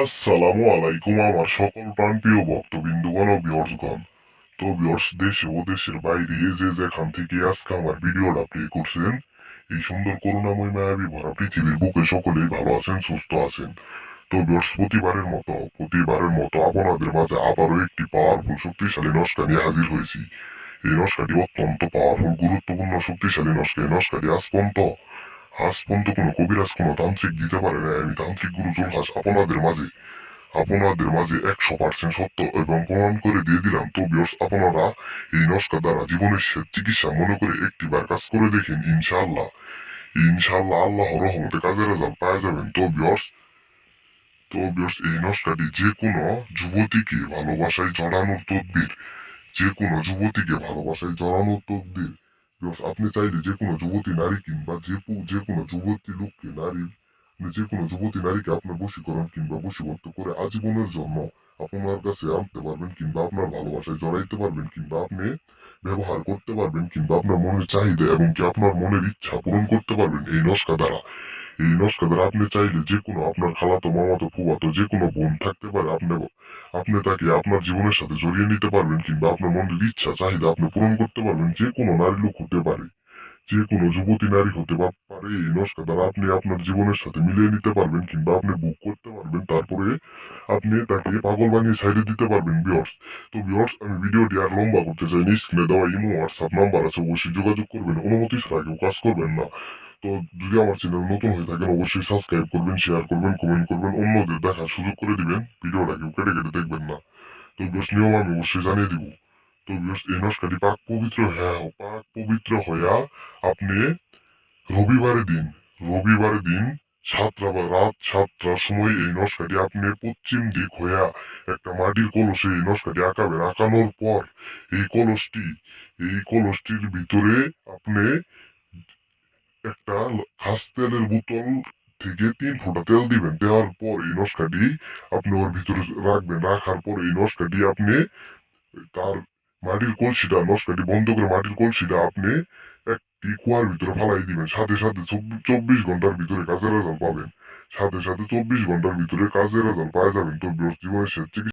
আসসালামু আলাইকুম আমার সকল প্রাণপ্রিয় ভক্তবিন্দুগণ ও ভিউয়ার্সগণ। তো ভিউয়ার্স, দেশে ও দেশের বাইরে যে যেখান থেকে আজকে আমার ভিডিওটা প্লে করছেন, এই সুন্দর করুণাময় মায়াবী ভরা পৃথিবীর বুকে সকলেই ভালো আছেন, সুস্থ আছেন। তো ভিউয়ার্স, প্রতিবারের মতো আপনাদের মাঝে আবারও একটি পাওয়ারফুল শক্তিশালী নস্কা নিয়ে হাজির হয়েছি। এই নস্কাটি অত্যন্ত পাওয়ারফুল, গুরুত্বপূর্ণ, শক্তিশালী নস্কা। এই নস্কাটি আজ পর্যন্ত কোনো কবিরাজ, কোনো তান্ত্রিক দিতে পারে না। আমি তান্ত্রিক গুরু জুলহাস আপনাদের মাঝে 100% সত্য এবং প্রমাণ করে দিয়ে দিলাম। তো ভিউয়ার্স, আপনারা এই নস্কা দ্বারা জীবনের শেষ চিকিৎসা মনে করে একটিবার কাজ করে দেখেন। ইনশাআল্লাহ আল্লাহর রহমতে কাজের রেজাল্ট পাওয়া যাবেন। তো ভিউয়ার্স, এই নস্কাটি যে কোনো যুবতীকে ভালোবাসায় জড়ানোর তদবির। ভিউয়ার্স, আপনি চাইলে যে কোনো যুবতী নারী কিংবা যে কোনো যুবতী লোককে যে কোনো যুবতী নারীকে আপনার বশীকরণ কিংবা বশীভূত করে আজীবনের জন্য আপনার কাছে আনতে পারবেন, কিংবা আপনার ভালোবাসায় জড়াইতে পারবেন, কিংবা আপনি ব্যবহার করতে পারবেন, কিংবা আপনার মনের চাহিদা এবং কি আপনার মনের ইচ্ছা পূরণ করতে পারবেন এই নস্কা দ্বারা। এই নস্কা দ্বারা আপনি চাইলে যে কোনো আপনার খালাতো, মামাতো, ফুফাতো যে কোনো বোন থাকতে পারে, আপনি তাকে আপনার জীবনের সাথে জড়িয়ে নিতে পারবেন, কিংবা আপনার মনের ইচ্ছা চাহিদা আপনি পূরণ করতে পারবেন। যে কোনো নারী লোক হতে পারে, যে কোনো যুবতী নারী হতে পারে। এই নস্কা দ্বারা আপনি আপনার জীবনের সাথে মিলিয়ে নিতে পারবেন, কিংবা আপনি বুক করতে পারবেন। তারপরে আপনি তাকে পাগল বানিয়ে ছাইড়ে দিতে পারবেন ভিউয়ার্স। তো ভিউয়ার্স, আমি ভিডিওটি আর লম্বা করতে চাইনি। স্ক্রিনে দেওয়া ইমো হোয়াটসঅ্যাপ নাম্বার আছে, অবশ্যই যোগাযোগ করবেন। অনুমতি ছাড়া কেউ কাজ করবেন না। তো যদি আমার চ্যানেল নতুন হয়ে থাকেন, অবশ্যই সাবস্ক্রাইব করবেন, শেয়ার করবেন, কমেন্ট করবেন, অন্যদের দেখার সুযোগ করে দিবেন। ভিডিওটা কেউ কেটে কেটে দেখবেন না। তো ভিউয়ার্স, নিয়ম আমি অবশ্যই জানিয়ে দিব। তো ভিউয়ার্স, এই নস্কাটি পাক পবিত্র হইয়া আপনি রবিবারের দিন রাত 7টার সময় এই নস্কাটি আপনি পশ্চিম দিক হইয়া একটা মাটির কলসে এই নস্কাটি আঁকাবেন। আঁকানোর পর এই কলসটির ভিতরে আপনি একটা খাস তেলের বোতল থেকে 3 ফোঁটা তেল দিবেন। দেওয়ার পর এই নস্কাটি আপনি ওর ভিতরে রাখবেন। রাখার পর এই নস্কাটি আপনি তার নস্কাটি বন্ধ করে মাটির কলসিটা আপনি একটি কুয়ার ভিতরে ফালাই দিবেন। সাথে সাথে 24 ঘন্টার ভিতরে কাজের রেজাল্ট পাবেন। সাথে সাথে 24 ঘন্টার ভিতরে কাজের রেজাল্ট পাওয়া যাবেন। তো জীবনের শেষ চিকিৎসা